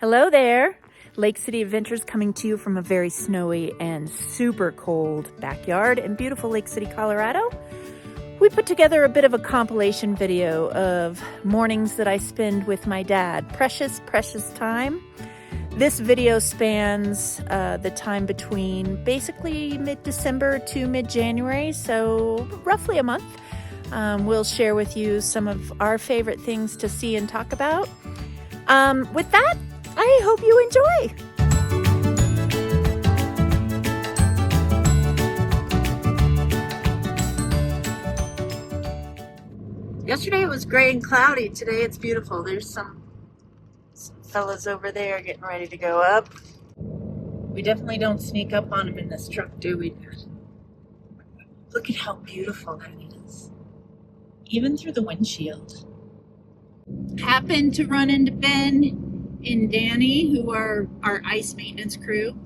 Hello there! Lake City Adventures coming to you from a very snowy and super cold backyard in beautiful Lake City, Colorado. We put together a bit of a compilation video of mornings that I spend with my dad. Precious, precious time. This video spans the time between basically mid-December to mid-January, so roughly a month. We'll share with you some of our favorite things to see and talk about. With that, I hope you enjoy. Yesterday it was gray and cloudy. Today it's beautiful. There's some fellas over there getting ready to go up. We definitely don't sneak up on them in this truck, do we? Look at how beautiful that is. Even through the windshield. Happened to run into Ben and Danny, who are our ice maintenance crew.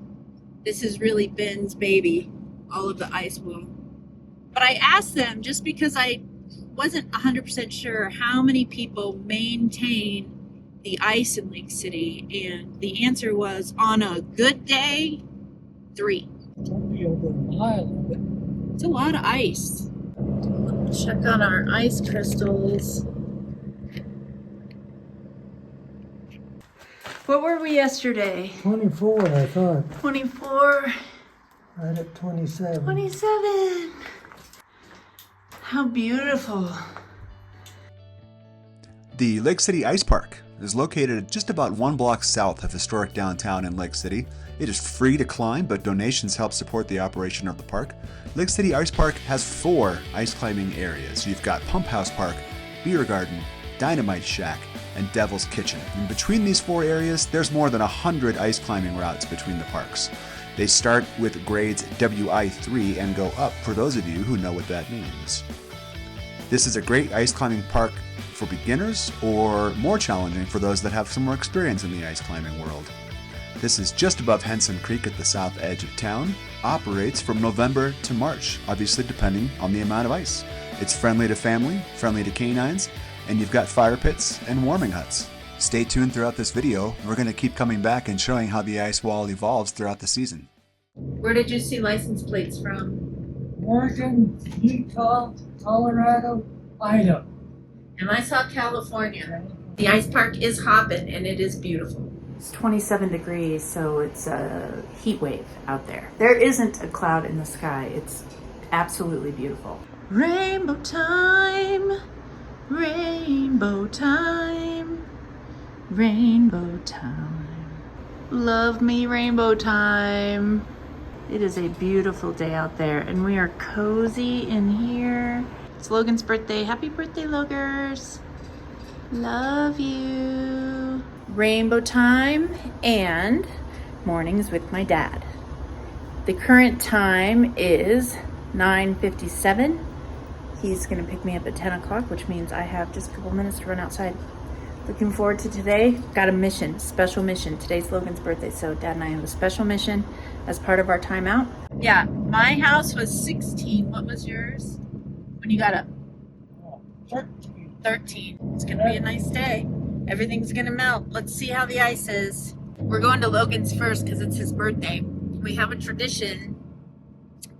This is really Ben's baby, all of the ice will. But I asked them, just because I wasn't 100% sure how many people maintain the ice in Lake City, and the answer was, on a good day, 3. Don't be over a mile of it. It's a lot of ice. Check on our ice crystals. What were we yesterday? 24, I thought. 24. Right at 27. 27. How beautiful. The Lake City Ice Park is located just about 1 block south of historic downtown in Lake City. It is free to climb, but donations help support the operation of the park. Lake City Ice Park has 4 ice climbing areas. You've got Pump House Park, Beer Garden, Dynamite Shack, and Devil's Kitchen. And between these 4 areas, there's more than 100 ice climbing routes between the parks. They start with grades WI3 and go up, for those of you who know what that means. This is a great ice climbing park for beginners, or more challenging for those that have some more experience in the ice climbing world. This is just above Henson Creek at the south edge of town. Operates from November to March, obviously depending on the amount of ice. It's friendly to family, friendly to canines, and you've got fire pits and warming huts. Stay tuned throughout this video. We're going to keep coming back and showing how the ice wall evolves throughout the season. Where did you see license plates from? Oregon, Utah, Colorado, Idaho. And I saw California. The ice park is hopping and it is beautiful. It's 27 degrees, so it's a heat wave out there. There isn't a cloud in the sky. It's absolutely beautiful. Rainbow time, rainbow time, rainbow time. Love me rainbow time. It is a beautiful day out there and we are cozy in here. It's Logan's birthday. Happy birthday, Logers. Love you. Rainbow time and mornings with my dad. The current time is 9:57. He's gonna pick me up at 10 o'clock, which means I have just a couple minutes to run outside. Looking forward to today. Got a mission, special mission. Today's Logan's birthday, so Dad and I have a special mission as part of our time out. Yeah, my house was 16. What was yours when you got up? 13. 13. It's gonna be a nice day. Everything's gonna melt. Let's see how the ice is. We're going to Logan's first because it's his birthday. We have a tradition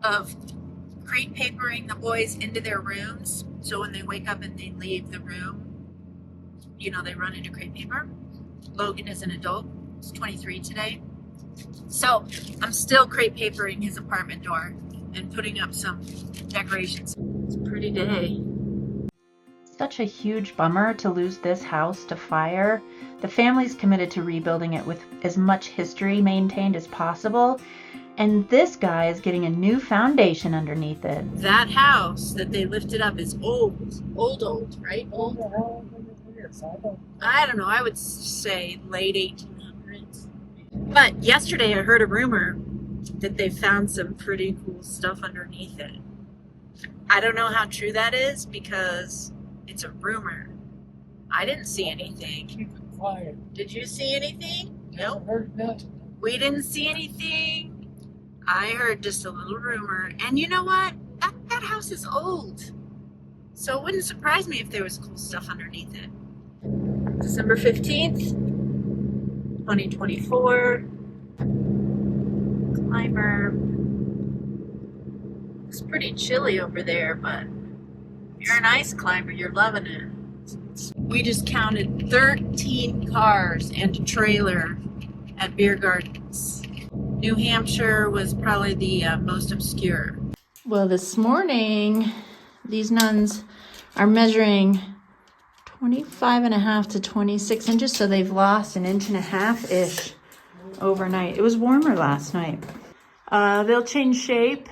of crepe papering the boys into their rooms. So when they wake up and they leave the room, you know, they run into crepe paper. Logan is an adult. He's 23 today. So I'm still crepe papering his apartment door and putting up some decorations. It's a pretty day. Such a huge bummer to lose this house to fire. The family's committed to rebuilding it with as much history maintained as possible. And this guy is getting a new foundation underneath it. That house that they lifted up is old, right? Old. I don't know, I would say late 1800s. But yesterday I heard a rumor that they found some pretty cool stuff underneath it. I don't know how true that is because it's a rumor. I didn't see anything. Keep it quiet. Did you see anything? Never heard nothing. We didn't see anything. I heard just a little rumor. And you know what? That house is old. So it wouldn't surprise me if there was cool stuff underneath it. December 15th. 2024. Climber. It's pretty chilly over there, but if you're an ice climber, you're loving it. We just counted 13 cars and a trailer at beer gardens. New Hampshire was probably the most obscure. Well, this morning, these nuns are measuring 25.5 to 26 inches, so they've lost 1.5 inches-ish overnight. It was warmer last night. They'll change shape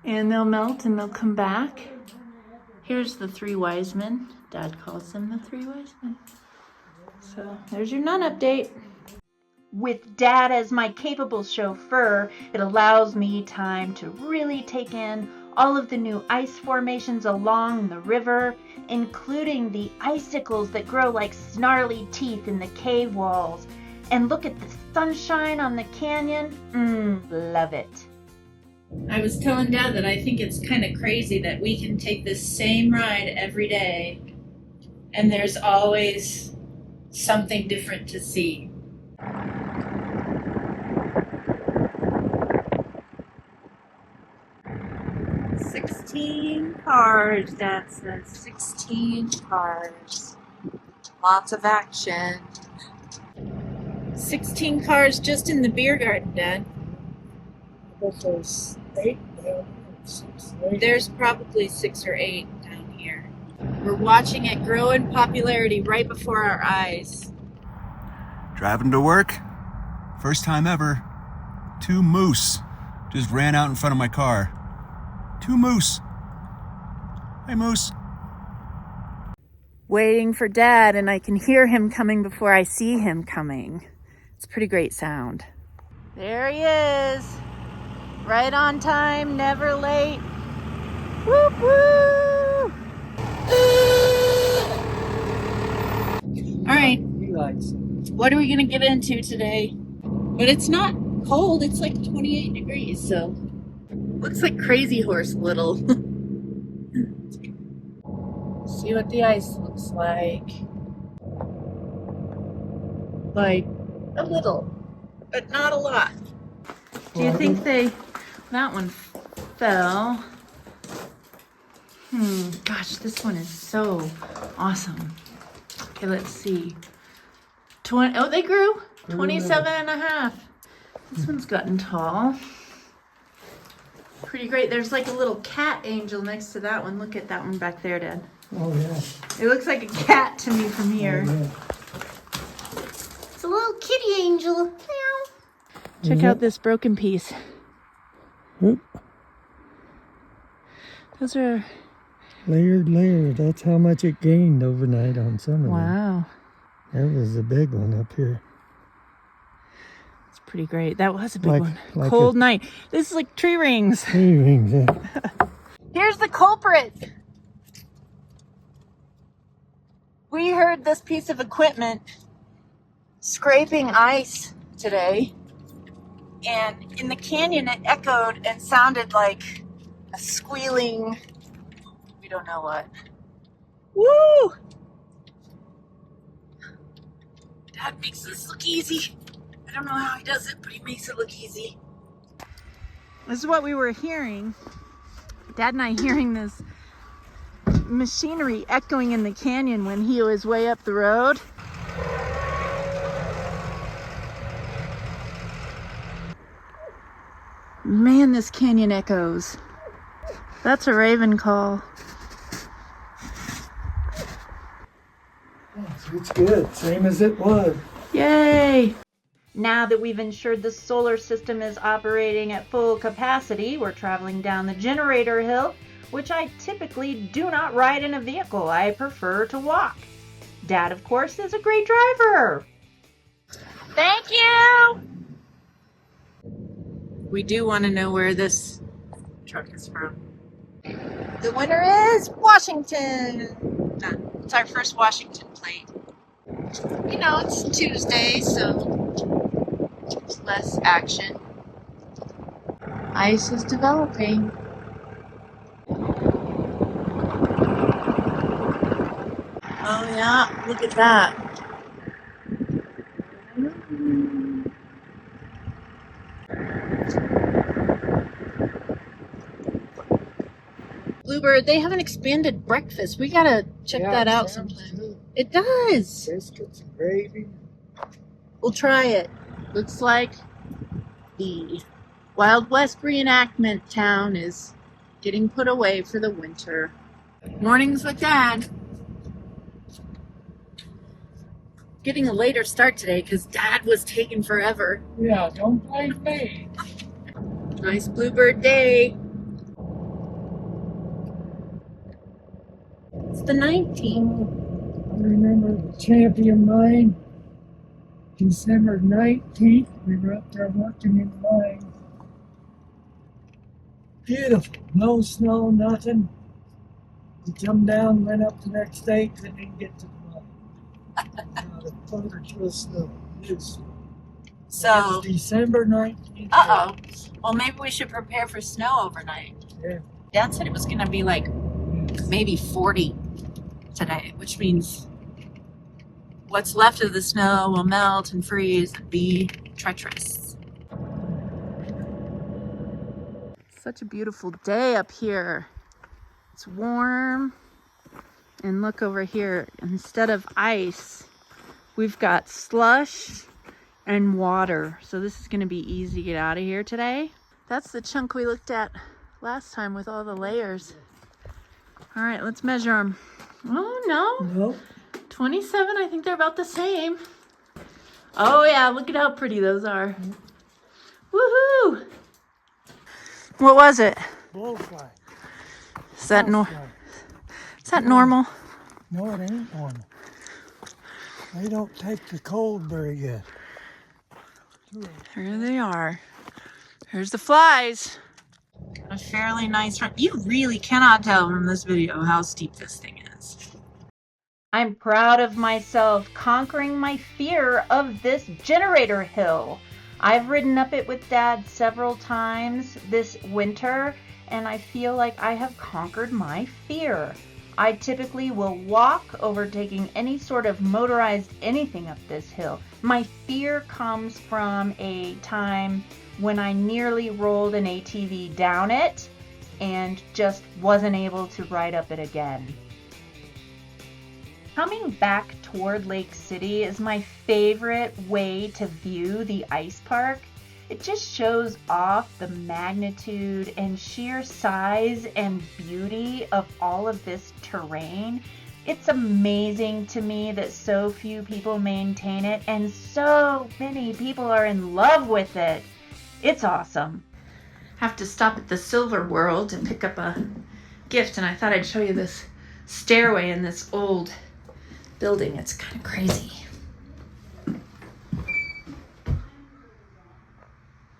and they'll melt and they'll come back. Here's the three wise men. Dad calls them the three wise men. So there's your nun update. With Dad as my capable chauffeur, it allows me time to really take in all of the new ice formations along the river, including the icicles that grow like snarly teeth in the cave walls. And look at the sunshine on the canyon. Love it. I was telling Dad that I think it's kind of crazy that we can take this same ride every day and there's always something different to see. Cars, Dad says. 16 cars. Lots of action. 16 cars just in the beer garden, Dad. But there's 8 down, 6, 8. There's probably 6 or 8 down here. We're watching it grow in popularity right before our eyes. Driving to work, first time ever, 2 moose just ran out in front of my car. 2 moose. Hey, moose. Waiting for Dad, and I can hear him coming before I see him coming. It's a pretty great sound. There he is. Right on time, never late. Whoop, whoop. All right, He likes it. what are we gonna get into today? But it's not cold, it's like 28 degrees, so looks like Crazy Horse little. See what the ice looks like. Like a little, but not a lot. Do you think that one fell? Gosh, this one is so awesome. Okay, let's see. They grew. 27.5. This one's gotten tall. Pretty great. There's like a little cat angel next to that one. Look at that one back there, Dad. Oh, yeah. It looks like a cat to me from here. Oh, yeah. It's a little kitty angel. Meow. Check out this broken piece. Oop. Those are... Layered. That's how much it gained overnight on some of them. Wow. That was a big one up here. It's pretty great. That was a big one. Like Cold night. This is like tree rings. Tree rings, yeah. Here's the culprit. We heard this piece of equipment scraping ice today. And in the canyon, it echoed and sounded like a squealing, we don't know what. Woo! Dad makes this look easy. I don't know how he does it, but he makes it look easy. This is what we were hearing. Dad and I hearing this machinery echoing in the canyon when he was way up the road. Man, this canyon echoes. That's a raven call. It's good. Same as it was. Yay! Now that we've ensured the solar system is operating at full capacity, we're traveling down the generator hill, which I typically do not ride in a vehicle. I prefer to walk. Dad, of course, is a great driver. Thank you! We do want to know where this truck is from. The winner is Washington. It's our first Washington plate. You know, it's Tuesday, so it's less action. Ice is developing. Oh yeah, look at that. Bluebird, they have an expanded breakfast. We gotta check that out sometime. Good. It does. Biscuits and gravy. We'll try it. Looks like the Wild West reenactment town is getting put away for the winter. Mornings with Dad. Getting a later start today because Dad was taking forever. Yeah, don't blame me. Nice Bluebird day. It's the 19th. I remember the champion mine, December 19th. We were up there working in the mine. Beautiful. No snow, nothing. We come down, went up the next day, couldn't even get to the mine. Not a foot of snow. It's December 19th. Uh-oh. Well, maybe we should prepare for snow overnight. Yeah. Dad said it was going to be like maybe 40 today, which means what's left of the snow will melt and freeze and be treacherous. Such a beautiful day up here. It's warm. And look over here. Instead of ice, we've got slush and water. So this is going to be easy to get out of here today. That's the chunk we looked at last time with all the layers. All right, let's measure them. Oh, no. Nope. 27, I think they're about the same. Oh, yeah, look at how pretty those are. Woohoo! What was it? Blowfly. Is that normal? No, it ain't normal. They don't take the cold very good. Here they are. Here's the flies. A fairly nice run. You really cannot tell from this video how steep this thing is. I'm proud of myself conquering my fear of this generator hill. I've ridden up it with Dad several times this winter, and I feel like I have conquered my fear. I typically will walk over taking any sort of motorized anything up this hill. My fear comes from a time when I nearly rolled an ATV down it and just wasn't able to ride up it again. Coming back toward Lake City is my favorite way to view the ice park. It just shows off the magnitude and sheer size and beauty of all of this terrain. It's amazing to me that so few people maintain it and so many people are in love with it. It's awesome. Have to stop at the Silver World to pick up a gift, and I thought I'd show you this stairway in this old building. It's kind of crazy.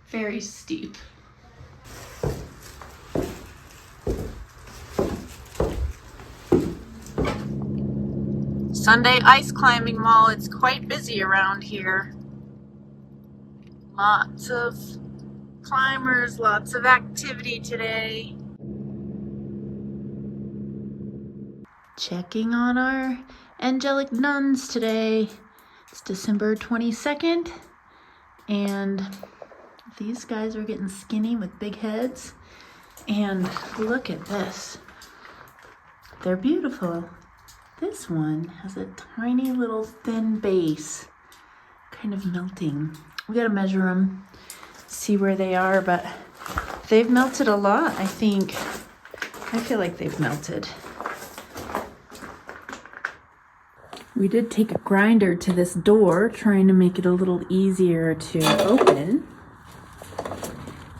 Very steep. Sunday ice climbing mall. It's quite busy around here. Lots of climbers, lots of activity today. Checking on our angelic nuns today. It's December 22nd, and these guys are getting skinny with big heads. And look at this. They're beautiful. This one has a tiny little thin base, kind of melting. We gotta measure them, see where they are, but they've melted a lot, I think. I feel like they've melted. We did take a grinder to this door, trying to make it a little easier to open.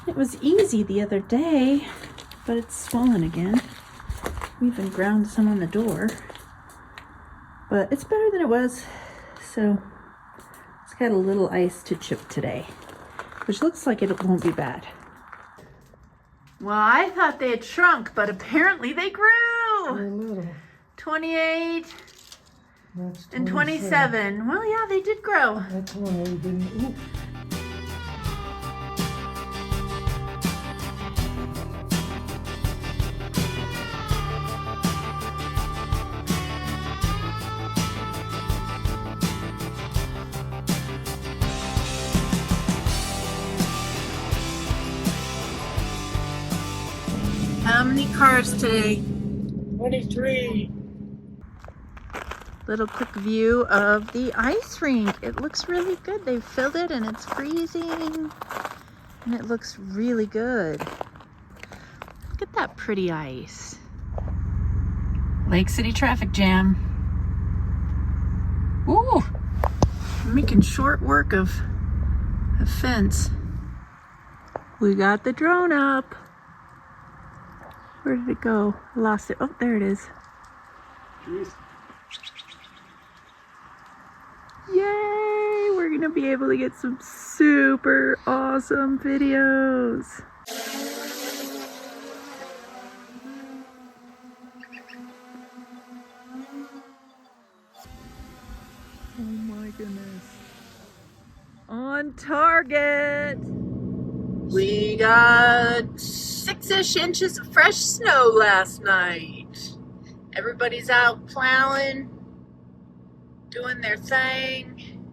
It was easy the other day, but it's swollen again. We even ground some on the door, but it's better than it was, so it's got a little ice to chip today, which looks like it won't be bad. Well, I thought they had shrunk, but apparently they grew. They're little. 28 That's and 27. Well, yeah, they did grow. That's one they didn't. Ooh. How many cars today? 23. Little quick view of the ice rink. It looks really good. They filled it and it's freezing. And it looks really good. Look at that pretty ice. Lake City traffic jam. Ooh, I'm making short work of a fence. We got the drone up. Where did it go? I lost it. Oh, there it is. Jeez. Yay! We're gonna be able to get some super awesome videos. Oh my goodness. On target! We got 6-ish inches of fresh snow last night. Everybody's out plowing, doing their thing.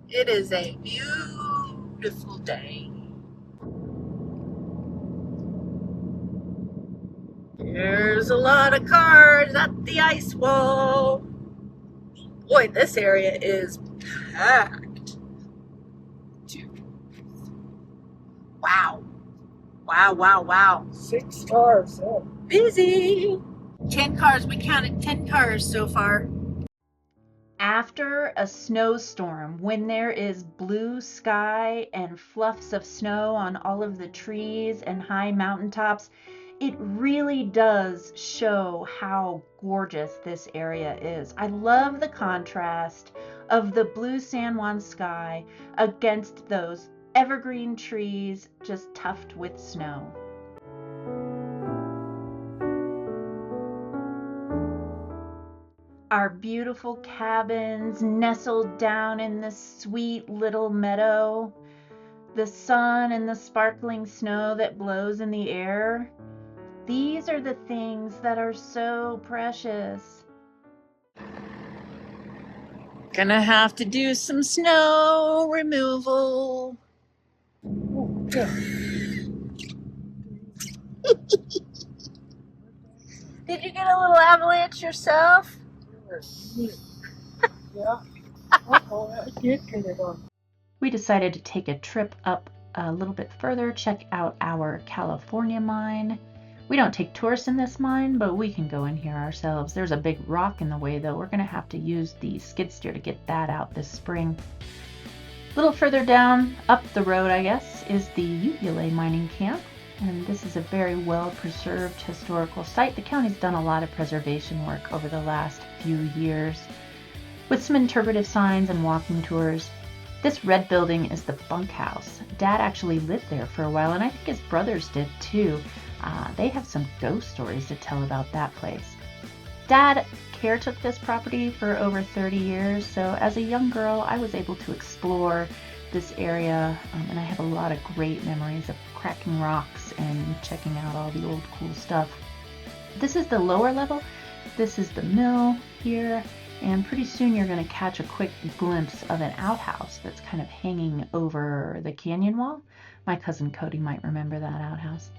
It is a beautiful day. There's a lot of cars at the ice wall. Boy, this area is packed. Wow. Wow, wow, wow. 6 cars. Oh. Busy. 10 cars. We counted 10 cars so far. After a snowstorm, when there is blue sky and fluffs of snow on all of the trees and high mountaintops, it really does show how gorgeous this area is. I love the contrast of the blue San Juan sky against those evergreen trees just tufted with snow. Our beautiful cabins nestled down in this sweet little meadow. The sun and the sparkling snow that blows in the air. These are the things that are so precious. Gonna have to do some snow removal. Oh, yeah. Did you get a little avalanche yourself? Yeah. Uh-oh, I did get it on. We decided to take a trip up a little bit further, check out our California mine. We don't take tourists in this mine, but we can go in here ourselves. There's a big rock in the way though. We're gonna have to use the skid steer to get that out this spring. A little further down, up the road I guess, is the Ute mining camp. And this is a very well preserved historical site. The county's done a lot of preservation work over the last few years with some interpretive signs and walking tours. This red building is the bunkhouse. Dad actually lived there for a while, and I think his brothers did too. They have some ghost stories to tell about that place. Dad caretook this property for over 30 years, so as a young girl I was able to explore this area, and I have a lot of great memories of cracking rocks and checking out all the old cool stuff. This is the lower level. This is the mill here, and pretty soon you're going to catch a quick glimpse of an outhouse that's kind of hanging over the canyon wall. My cousin Cody might remember that outhouse.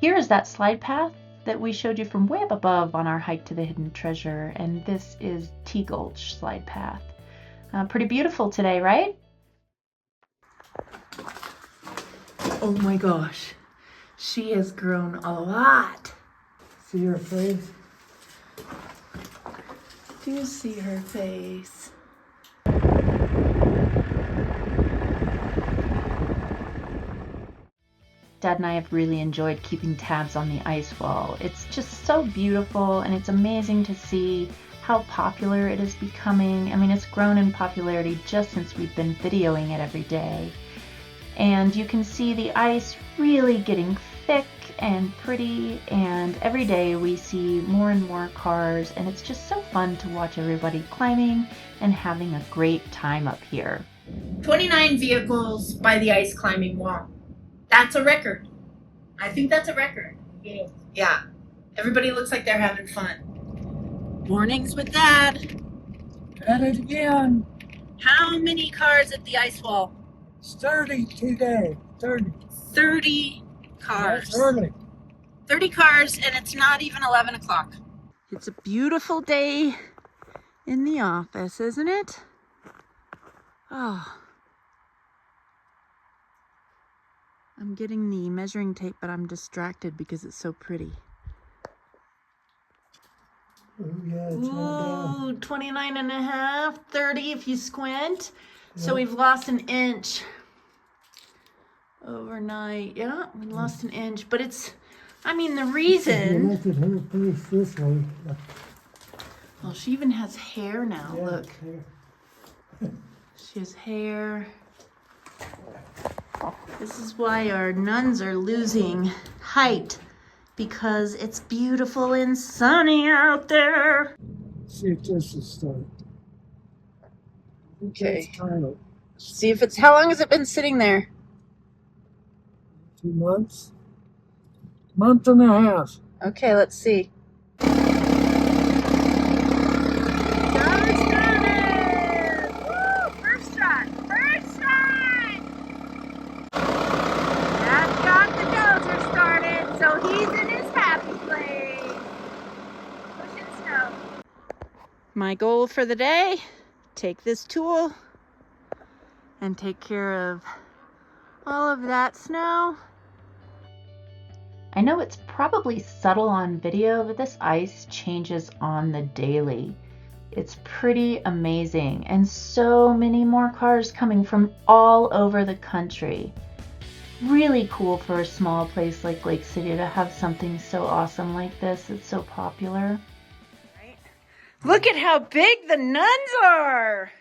Here is that slide path that we showed you from way up above on our hike to the hidden treasure, and this is T Gulch slide path. Pretty beautiful today, right? Oh my gosh, she has grown a lot. See her face? Do you see her face? Dad and I have really enjoyed keeping tabs on the ice wall. It's just so beautiful, and it's amazing to see how popular it is becoming. I mean, it's grown in popularity just since we've been videoing it every day. And you can see the ice really getting thick and pretty, and every day we see more and more cars, and it's just so fun to watch everybody climbing and having a great time up here. 29 vehicles by the ice climbing wall. That's a record. I think that's a record. Yeah. Yeah. Everybody looks like they're having fun. Mornings with Dad. At it again. How many cars at the ice wall? It's 30 today. 30. 30 cars. That's early. 30 cars, and it's not even 11 o'clock. It's a beautiful day in the office, isn't it? Oh. I'm getting the measuring tape, but I'm distracted because it's so pretty. Oh, yeah, it's all Ooh, 29 and a half, 30 if you squint. So Yeah. we've lost an inch overnight. Yeah, we lost an inch, but it's, I mean, the If you reason. look at her face this way. Well, she even has hair now, Yeah, look. there. She has hair. This is why our nuns are losing height, because it's beautiful and sunny out there. See if this is starting. Okay. It's kind of See if it's, how long has it been sitting there? 2 months. Month and a half. Okay, let's see. First shot! First shot! That got the dozer started, so he's in his happy place. Pushing snow. My goal for the day, take this tool and take care of all of that snow. I know it's probably subtle on video, but this ice changes on the daily. It's pretty amazing, and so many more cars coming from all over the country. Really cool for a small place like Lake City to have something so awesome like this. It's so popular. Look at how big the nuns are!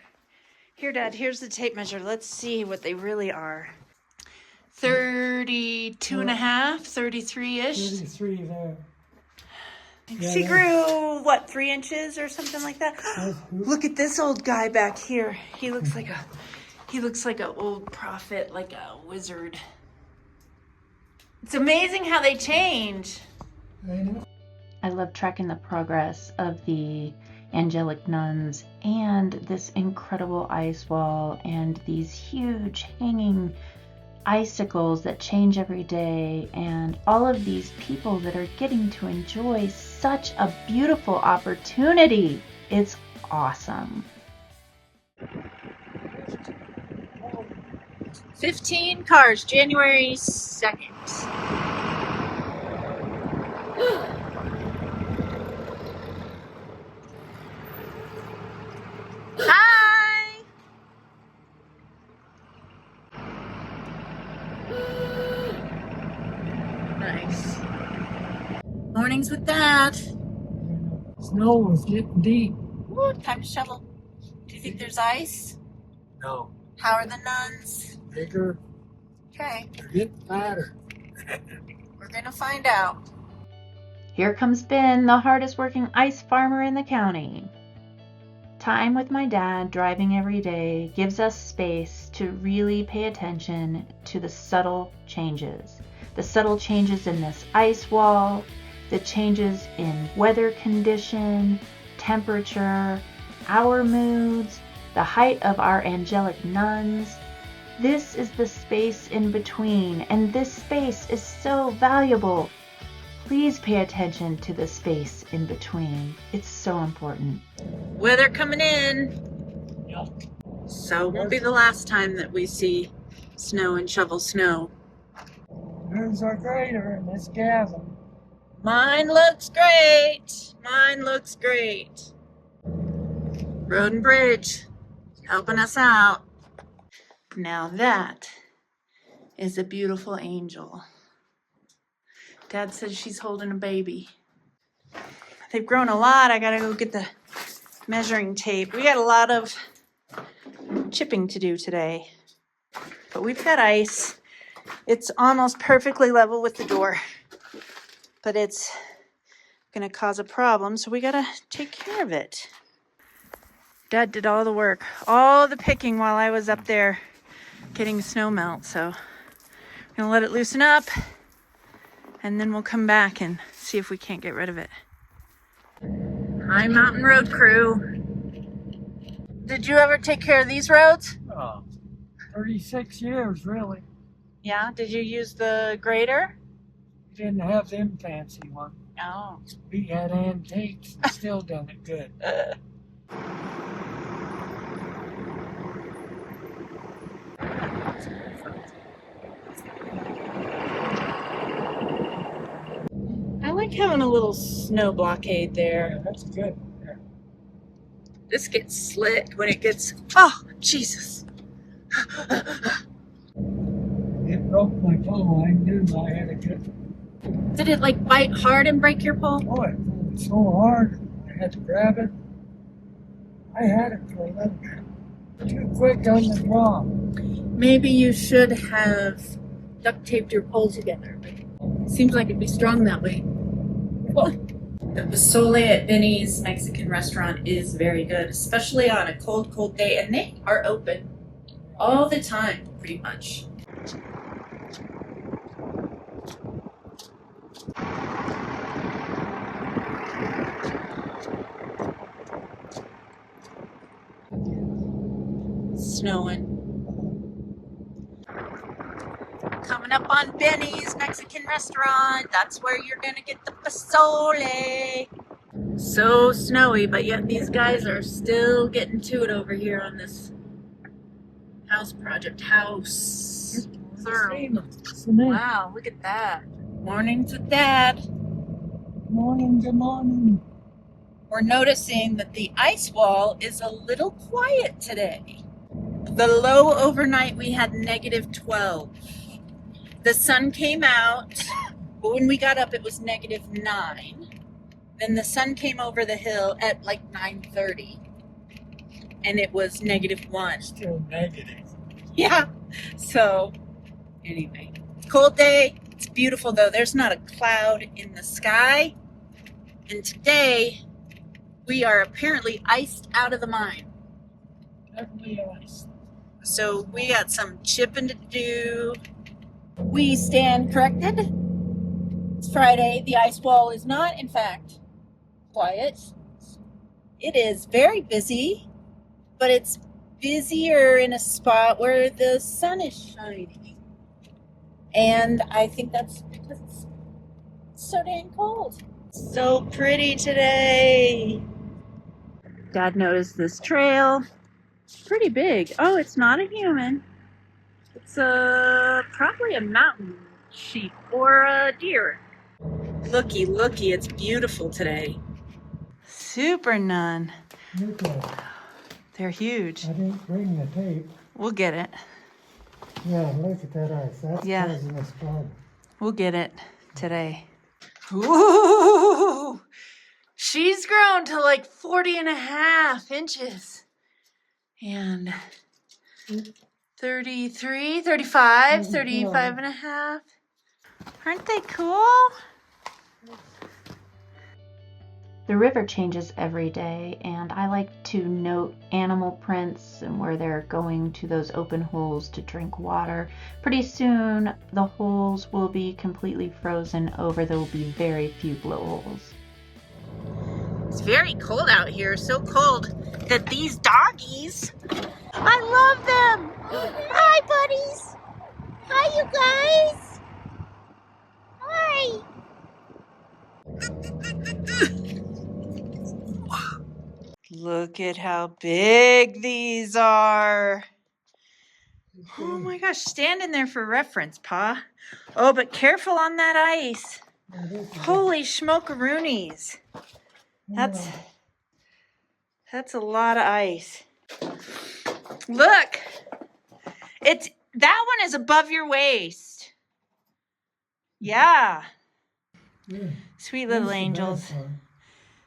Here, Dad, here's the tape measure. Let's see what they really are. 32 and a half, 33-ish. 33 there. She grew, what, 3 inches or something like that? Look at this old guy back here. He looks like an old prophet, like a wizard. It's amazing how they change. I know. I love tracking the progress of the angelic nuns and this incredible ice wall and these huge hanging icicles that change every day, and all of these people that are getting to enjoy such a beautiful opportunity. It's awesome. 15 cars, January 2nd. Hi! Nice. Mornings with Dad. Snow is getting deep. Ooh, time to shovel. Do you think there's ice? No. How are the nuns? Bigger. Okay, They're getting fatter. we're gonna find out. Here comes Ben, the hardest working ice farmer in the county. Time with my dad driving every day gives us space to really pay attention to the subtle changes. The subtle changes in this ice wall, the changes in weather condition, temperature, our moods, the height of our angelic nuns. This is the space in between, and this space is so valuable. Please pay attention to the space in between. It's so important. Weather coming in. Yep. So it won't be the last time that we see snow and shovel snow. There's our grader in this chasm. Mine looks great. Mine looks great. Road and Bridge helping us out. Now that is a beautiful angel. Dad says she's holding a baby. They've grown a lot. I gotta go get the measuring tape. We got a lot of chipping to do today, but we've got ice. It's almost perfectly level with the door, but it's gonna cause a problem, so we gotta take care of it. Dad did all the work, all the picking while I was up there getting snow melt, so I'm gonna let it loosen up, and then we'll come back and see if we can't get rid of it. Hi, Mountain Road crew. Did you ever take care of these roads? 36 years, really. Yeah, did you use the grader? We didn't have them fancy ones. Oh. We had antiques and still done it good. I like having a little snow blockade there. Yeah, that's good. Yeah. This gets slick when it gets, oh, Jesus. It broke my pole. I knew I had to get. Did it like bite hard and break your pole? Oh, it pulled so hard. I had to grab it. I had it for a little bit. Too quick on the draw. Maybe you should have duct taped your pole together. Seems like it'd be strong that way. The pozole at Benny's Mexican restaurant is very good, especially on a cold, cold day. And they are open all the time, pretty much. Snowing. Coming up on Benny's Mexican restaurant. That's where you're gonna get the pozole. So snowy, but yet these guys are still getting to it over here on this house project. Wow, look at that. Morning to Dad. Morning, good morning. We're noticing that the ice wall is a little quiet today. The low overnight we had -12. The sun came out, but when we got up it was -9. Then the sun came over the hill at like 9:30 and it was -1. Still negative. Yeah. So anyway, cold day. It's beautiful though. There's not a cloud in the sky. And today we are apparently iced out of the mine. Definitely ice. So we got some chipping to do. We stand corrected. It's Friday. The ice wall is not, in fact, quiet. It is very busy, but it's busier in a spot where the sun is shining. And I think that's because it's so dang cold. So pretty today. Dad noticed this trail. It's pretty big. Oh, it's not a human. It's probably a mountain sheep or a deer. Looky, looky, it's beautiful today. Super nun. Okay. They're huge. I didn't bring the tape. We'll get it. Yeah, look at that ice. That's causing us problem. We'll get it today. Ooh! She's grown to like 40.5 inches. And 33, 35, 35 and a half. Aren't they cool? The river changes every day, and I like to note animal prints and where they're going to those open holes to drink water. Pretty soon, the holes will be completely frozen over. There will be very few blowholes. It's very cold out here, so cold that these doggies, I love them. Hi, buddies. Hi, you guys. Hi. Look at how big these are. Oh my gosh, stand in there for reference, Pa. Oh, but careful on that ice. Holy smokeroonies. That's a lot of ice. Look. That one is above your waist. Yeah. Sweet little angels.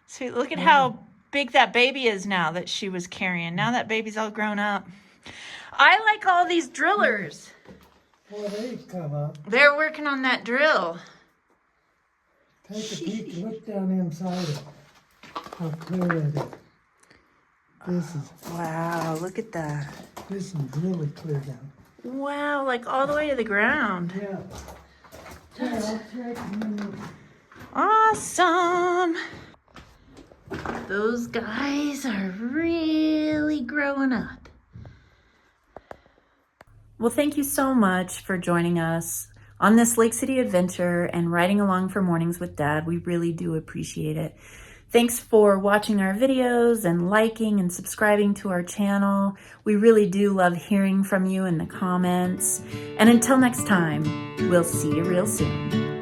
Sweet. Look at how big that baby is now that she was carrying. Now that baby's all grown up. I like all these drillers. Well, they come up. They're working on that drill. Take a peek. Look down inside it. How clear it is. This is. Wow, look at that. This is really clear down. Wow, like all the way to the ground. Yeah. Yeah, that's right. Awesome. Those guys are really growing up. Well, thank you so much for joining us. on this Lake City adventure and riding along for mornings with Dad. We really do appreciate it. Thanks for watching our videos and liking and subscribing to our channel. We really do love hearing from you in the comments. And until next time, we'll see you real soon.